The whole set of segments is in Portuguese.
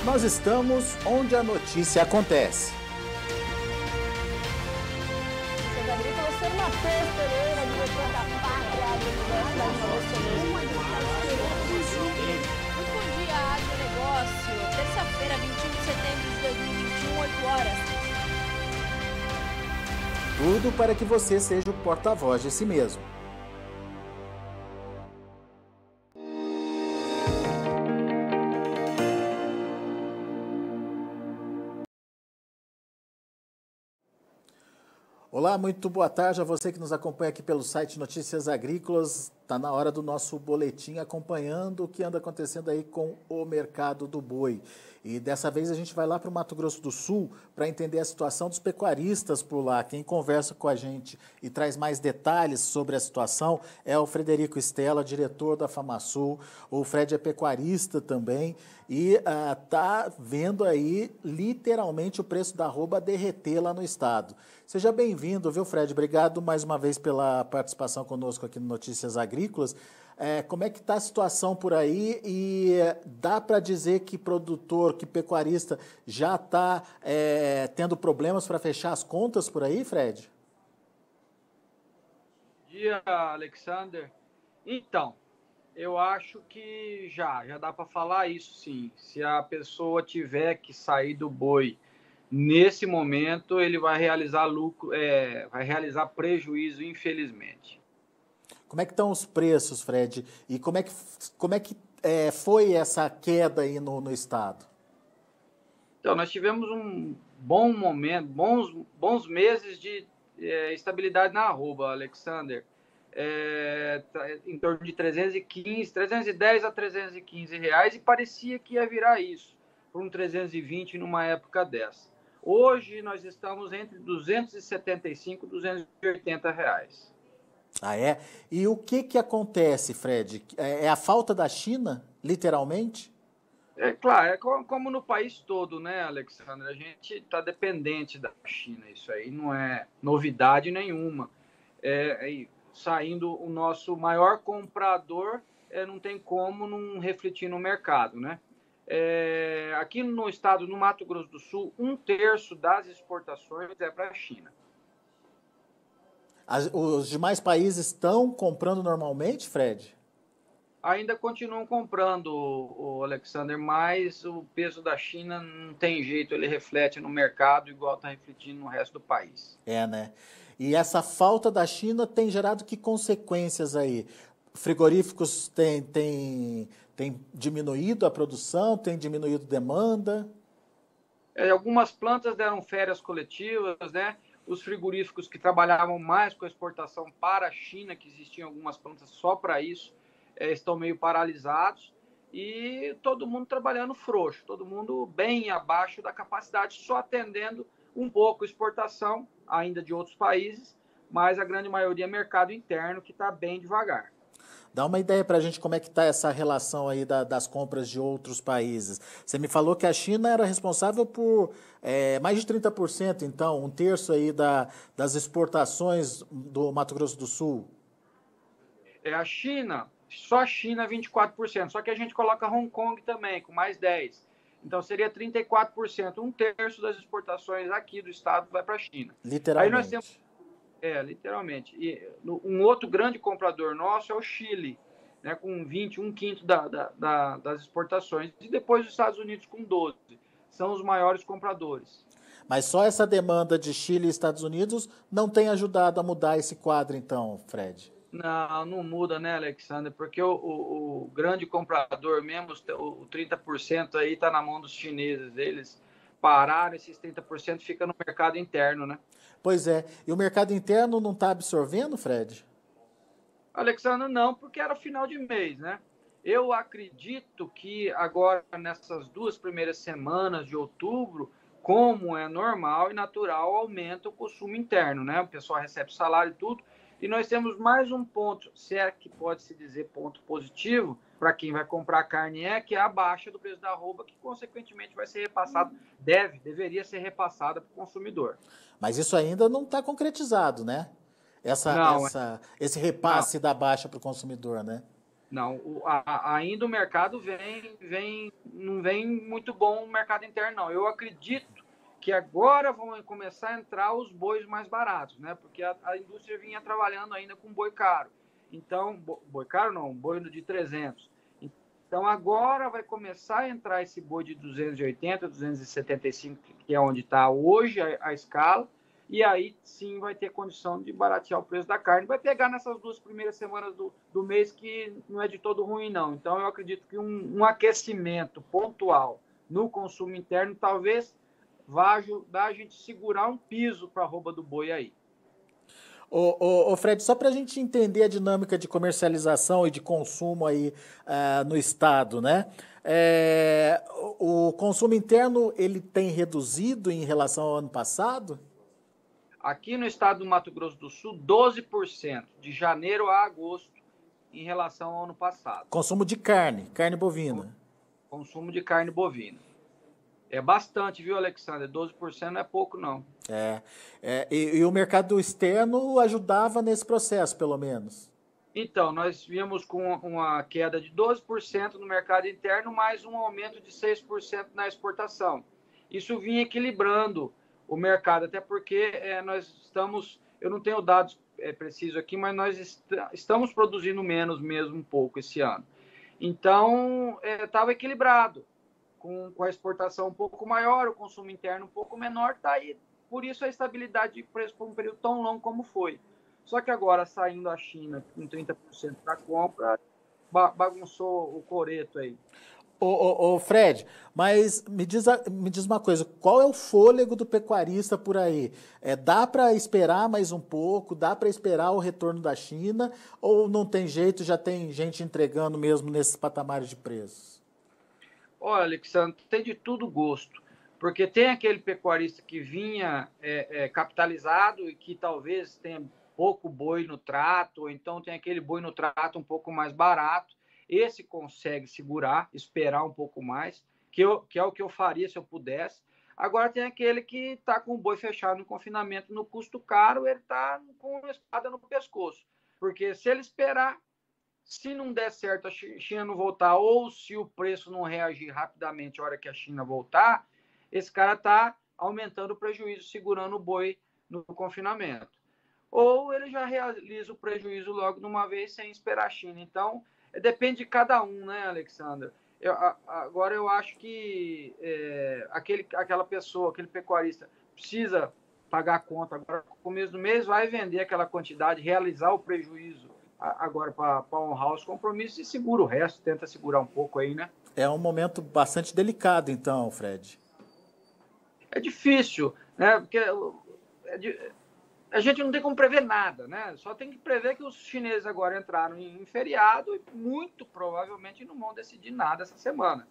Nós estamos onde a notícia acontece. Notícias Agrícolas, Sr. Matheus Pereira, diretor da Pátria Agronegócio. Muito bom dia, agronegócio. Terça-feira, 21 de setembro de 2021, 8 horas. Tudo para que você seja o porta-voz de si mesmo. Olá, muito boa tarde a você que nos acompanha aqui pelo site Notícias Agrícolas. Está na hora do nosso boletim acompanhando o que anda acontecendo aí com o mercado do boi. E dessa vez a gente vai lá para o Mato Grosso do Sul para entender a situação dos pecuaristas por lá. Quem conversa com a gente e traz mais detalhes sobre a situação é o Frederico Stella, diretor da FamaSul. O Fred é pecuarista também e está vendo aí literalmente o preço da arroba derreter lá no estado. Seja bem-vindo, viu, Fred? Obrigado mais uma vez pela participação conosco aqui no Notícias Agrícolas. Como é que está a situação por aí e dá para dizer que produtor, que pecuarista já está tendo problemas para fechar as contas por aí, Fred? Bom dia, Alexander. Então, eu acho que já dá para falar isso sim. Se a pessoa tiver que sair do boi nesse momento, ele vai realizar lucro, vai realizar prejuízo, infelizmente. Como é que estão os preços, Fred? E como é que foi essa queda aí no estado? Então, nós tivemos um bom momento, bons meses de estabilidade na arroba, Alexander. Em torno de 310 a 315 reais, e parecia que ia virar isso, por um 320 numa época dessa. Hoje nós estamos entre 275 e 280 reais. Ah, é? E o que acontece, Fred? É a falta da China, literalmente? É claro, é como no país todo, né, Alexandre? A gente está dependente da China, isso aí não é novidade nenhuma. Saindo o nosso maior comprador, não tem como não refletir no mercado, né? Aqui no estado, no Mato Grosso do Sul, 1/3 das exportações é para a China. Os demais países estão comprando normalmente, Fred? Ainda continuam comprando, o Alexander, mas o peso da China não tem jeito, ele reflete no mercado igual está refletindo no resto do país. Né? E essa falta da China tem gerado que consequências aí? Frigoríficos têm diminuído a produção, tem diminuído a demanda? Algumas plantas deram férias coletivas, né? Os frigoríficos que trabalhavam mais com a exportação para a China, que existiam algumas plantas só para isso, estão meio paralisados, e todo mundo trabalhando frouxo, todo mundo bem abaixo da capacidade, só atendendo um pouco a exportação ainda de outros países, mas a grande maioria é mercado interno, que está bem devagar. Dá uma ideia para a gente como é que está essa relação aí das compras de outros países. Você me falou que a China era responsável por mais de 30%, então, 1/3 aí das exportações do Mato Grosso do Sul. A China, só a China 24%, só que a gente coloca Hong Kong também, com mais 10%. Então seria 34%, 1/3 das exportações aqui do estado vai para a China. Literalmente. Aí nós temos, literalmente. E um outro grande comprador nosso é o Chile, né, com 20, 1/5 das exportações. E depois os Estados Unidos com 12%. São os maiores compradores. Mas só essa demanda de Chile e Estados Unidos não tem ajudado a mudar esse quadro, então, Fred? Não muda, né, Alexander? Porque o grande comprador mesmo, o 30% aí está na mão dos chineses. Eles pararam, esses 30% fica no mercado interno, né? Pois é. E o mercado interno não está absorvendo, Fred? Alexandre, não, porque era final de mês, né? Eu acredito que agora, nessas 2 primeiras semanas de outubro, como é normal e natural, aumenta o consumo interno, né? O pessoal recebe salário e tudo. E nós temos mais um ponto, se é que pode se dizer ponto positivo, para quem vai comprar carne, que é a baixa do preço da arroba, que consequentemente vai ser repassado, deveria ser repassada para o consumidor. Mas isso ainda não está concretizado, né? Esse repasse da baixa para o consumidor, né? Não, ainda o mercado não vem muito bom o mercado interno, não. Eu acredito que agora vão começar a entrar os bois mais baratos, né? Porque a indústria vinha trabalhando ainda com boi caro. Então, boi caro não, boi de 300. Então, agora vai começar a entrar esse boi de 280, 275, que é onde está hoje a escala, e aí sim vai ter condição de baratear o preço da carne. Vai pegar nessas 2 primeiras semanas do mês, que não é de todo ruim, não. Então, eu acredito que um aquecimento pontual no consumo interno talvez vá ajudar a gente a segurar um piso para a arroba do boi aí. Ô Fred, só para a gente entender a dinâmica de comercialização e de consumo aí no estado, né? O consumo interno, ele tem reduzido em relação ao ano passado? Aqui no estado do Mato Grosso do Sul, 12% de janeiro a agosto em relação ao ano passado. Consumo de carne bovina. Consumo de carne bovina. É bastante, viu, Alexandre? 12% não é pouco, não. E o mercado externo ajudava nesse processo, pelo menos? Então, nós vimos com uma queda de 12% no mercado interno, mais um aumento de 6% na exportação. Isso vinha equilibrando o mercado, até porque nós estamos, eu não tenho dados precisos aqui, mas nós estamos produzindo menos mesmo um pouco esse ano. Então, estava equilibrado, com a exportação um pouco maior, o consumo interno um pouco menor, tá aí, por isso a estabilidade de preço por um período tão longo como foi. Só que agora, saindo a China com 30% da compra, bagunçou o coreto aí. Ô Fred, mas me diz uma coisa, qual é o fôlego do pecuarista por aí? Dá para esperar mais um pouco? Dá para esperar o retorno da China? Ou não tem jeito, já tem gente entregando mesmo nesses patamares de preços? Olha, Alexandre, tem de tudo gosto. Porque tem aquele pecuarista que vinha capitalizado e que talvez tenha pouco boi no trato, ou então tem aquele boi no trato um pouco mais barato. Esse consegue segurar, esperar um pouco mais, que é o que eu faria se eu pudesse. Agora tem aquele que está com o boi fechado no confinamento no custo caro, ele está com uma espada no pescoço. Porque se ele esperar, se não der certo a China não voltar, ou se o preço não reagir rapidamente na hora que a China voltar, esse cara está aumentando o prejuízo, segurando o boi no confinamento. Ou ele já realiza o prejuízo logo de uma vez sem esperar a China. Então, depende de cada um, né, Alexandre? Agora, eu acho que aquela pessoa, aquele pecuarista, precisa pagar a conta agora no começo do mês, vai vender aquela quantidade, realizar o prejuízo agora para honrar os compromissos e segura o resto, tenta segurar um pouco aí, né? É um momento bastante delicado, então, Fred. É difícil, né? Porque a gente não tem como prever nada, né? Só tem que prever que os chineses agora entraram em feriado e muito provavelmente não vão decidir nada essa semana.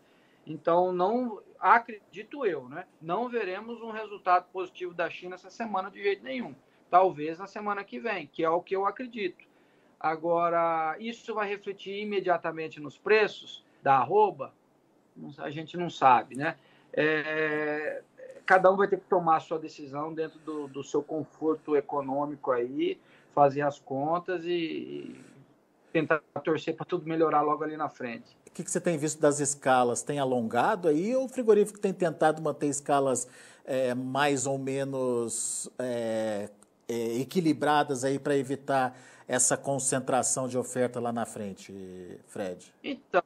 Então, não acredito eu, né? Não veremos um resultado positivo da China essa semana de jeito nenhum. Talvez na semana que vem, que é o que eu acredito. Agora, isso vai refletir imediatamente nos preços da arroba? A gente não sabe, né? Cada um vai ter que tomar a sua decisão dentro do seu conforto econômico aí, fazer as contas e tentar torcer para tudo melhorar logo ali na frente. O que você tem visto das escalas? Tem alongado aí ou o frigorífico tem tentado manter escalas mais ou menos equilibradas aí para evitar essa concentração de oferta lá na frente, Fred? Então,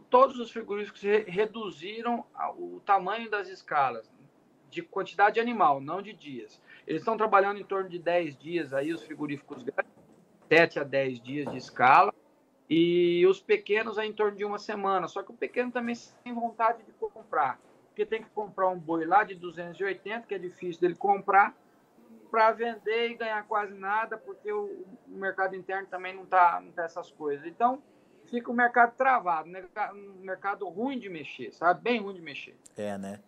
todos os frigoríficos reduziram o tamanho das escalas, de quantidade de animal, não de dias. Eles estão trabalhando em torno de 10 dias aí, os frigoríficos grandes, 7 a 10 dias de escala, e os pequenos é em torno de uma semana. Só que o pequeno também tem vontade de comprar, porque tem que comprar um boi lá de 280, que é difícil dele comprar, para vender e ganhar quase nada, porque o mercado interno também não tá essas coisas. Então, fica o mercado travado, né? Um mercado ruim de mexer, sabe? Bem ruim de mexer. Né?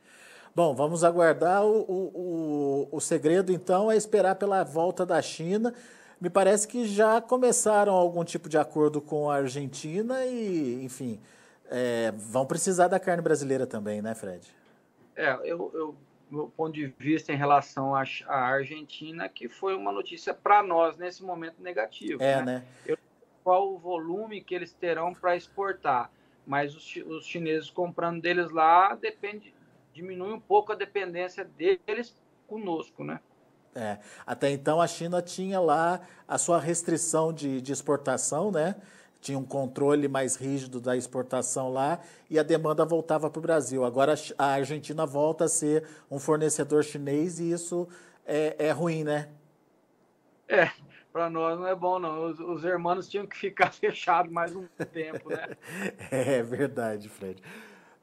Bom, vamos aguardar. O segredo, então, é esperar pela volta da China. Me parece que já começaram algum tipo de acordo com a Argentina e, enfim, vão precisar da carne brasileira também, né, Fred? Meu ponto de vista em relação à Argentina, que foi uma notícia para nós, nesse momento, negativo. Né? qual o volume que eles terão para exportar. Mas os chineses comprando deles lá, diminui um pouco a dependência deles conosco, né? Até então a China tinha lá a sua restrição de exportação, né? Tinha um controle mais rígido da exportação lá e a demanda voltava para o Brasil. Agora a Argentina volta a ser um fornecedor chinês e isso é ruim, né? Para nós não é bom, não. Os irmãos tinham que ficar fechados mais um tempo, né? É verdade, Fred.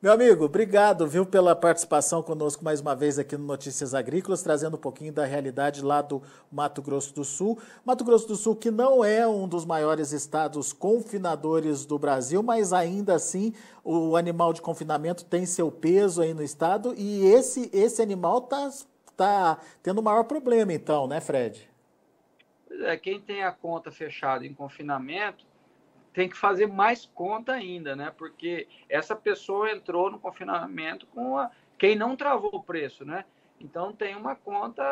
Meu amigo, obrigado, viu, pela participação conosco mais uma vez aqui no Notícias Agrícolas, trazendo um pouquinho da realidade lá do Mato Grosso do Sul. Mato Grosso do Sul, que não é um dos maiores estados confinadores do Brasil, mas ainda assim o animal de confinamento tem seu peso aí no estado e esse animal tá tendo o maior problema então, né, Fred? Quem tem a conta fechada em confinamento tem que fazer mais conta ainda, né? Porque essa pessoa entrou no confinamento com quem não travou o preço, né? Então tem uma conta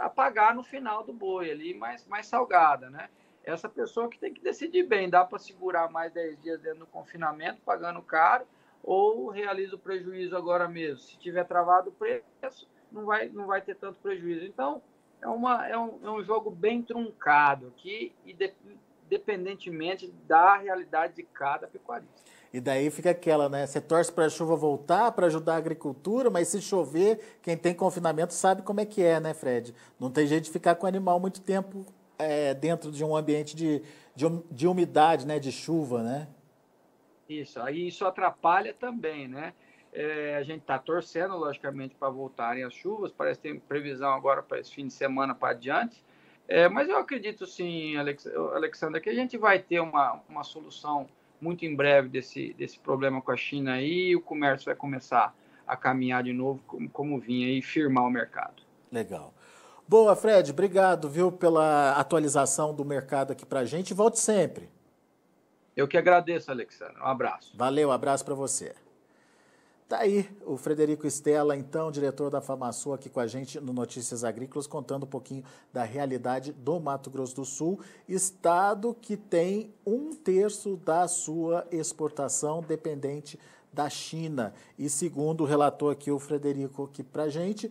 a pagar no final do boi ali, mais salgada, né? Essa pessoa que tem que decidir bem, dá para segurar mais 10 dias dentro do confinamento, pagando caro, ou realiza o prejuízo agora mesmo. Se tiver travado o preço, não vai ter tanto prejuízo. Então, é um jogo bem truncado aqui e independentemente da realidade de cada pecuarista. E daí fica aquela, né? Você torce para a chuva voltar, para ajudar a agricultura, mas se chover, quem tem confinamento sabe como é que é, né, Fred? Não tem jeito de ficar com o animal muito tempo dentro de um ambiente de umidade, né, de chuva, né? Isso, aí isso atrapalha também, né? A gente está torcendo, logicamente, para voltarem as chuvas, parece que tem previsão agora para esse fim de semana para adiante, mas eu acredito sim, Alexandre, que a gente vai ter uma solução muito em breve desse problema com a China aí, e o comércio vai começar a caminhar de novo como vinha e firmar o mercado. Legal. Boa, Fred, obrigado, viu, pela atualização do mercado aqui pra gente. Volte sempre. Eu que agradeço, Alexandre. Um abraço. Valeu, abraço para você. Tá aí o Frederico Stella, então, diretor da FamaSul, aqui com a gente no Notícias Agrícolas, contando um pouquinho da realidade do Mato Grosso do Sul, estado que tem 1/3 da sua exportação dependente da China. E segundo relatou aqui o Frederico aqui para a gente,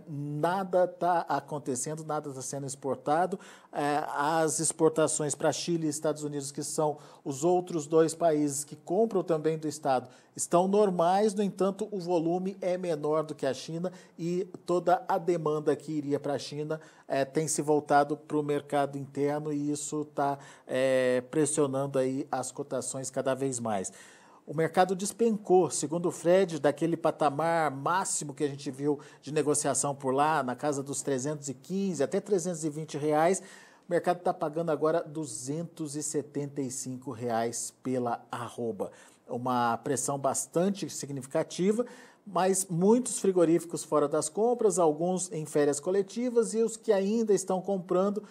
nada está acontecendo, nada está sendo exportado. As exportações para Chile e Estados Unidos, que são os outros 2 países que compram também do estado, estão normais, no entanto, o volume é menor do que a China e toda a demanda que iria para a China tem se voltado para o mercado interno e isso está pressionando aí as cotações cada vez mais. O mercado despencou, segundo o Fred, daquele patamar máximo que a gente viu de negociação por lá, na casa dos 315 até 320 reais. O mercado está pagando agora R$ 275 reais pela arroba. Uma pressão bastante significativa, mas muitos frigoríficos fora das compras, alguns em férias coletivas e os que ainda estão comprando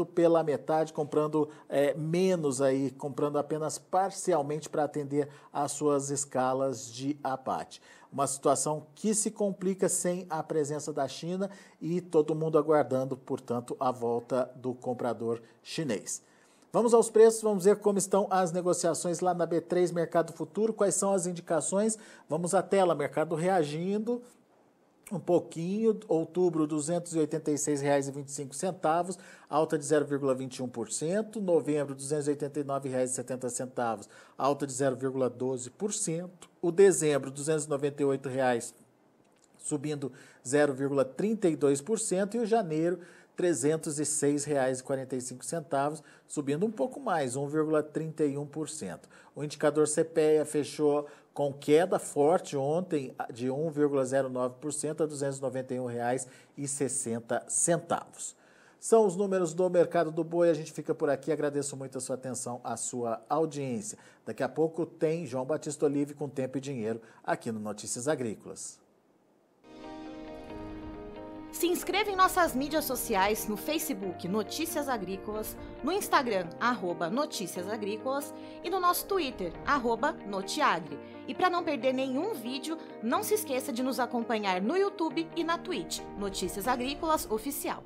pela metade, comprando menos aí, comprando apenas parcialmente para atender às suas escalas de abate. Uma situação que se complica sem a presença da China e todo mundo aguardando, portanto, a volta do comprador chinês. Vamos aos preços, vamos ver como estão as negociações lá na B3 Mercado Futuro, quais são as indicações. Vamos à tela, mercado reagindo um pouquinho, outubro R$ 286,25, alta de 0,21%, novembro R$ 289,70, alta de 0,12%, o dezembro R$ 298, subindo 0,32% e o janeiro R$ 306,45, subindo um pouco mais, 1,31%. O indicador CPEA fechou com queda forte ontem de 1,09% a R$ 291,60. São os números do mercado do boi. A gente fica por aqui. Agradeço muito a sua atenção, a sua audiência. Daqui a pouco tem João Batista Olive com Tempo e Dinheiro aqui no Notícias Agrícolas. Se inscreva em nossas mídias sociais, no Facebook Notícias Agrícolas, no Instagram @Notícias Agrícolas e no nosso Twitter @Notiagre. E para não perder nenhum vídeo, não se esqueça de nos acompanhar no YouTube e na Twitch, Notícias Agrícolas Oficial.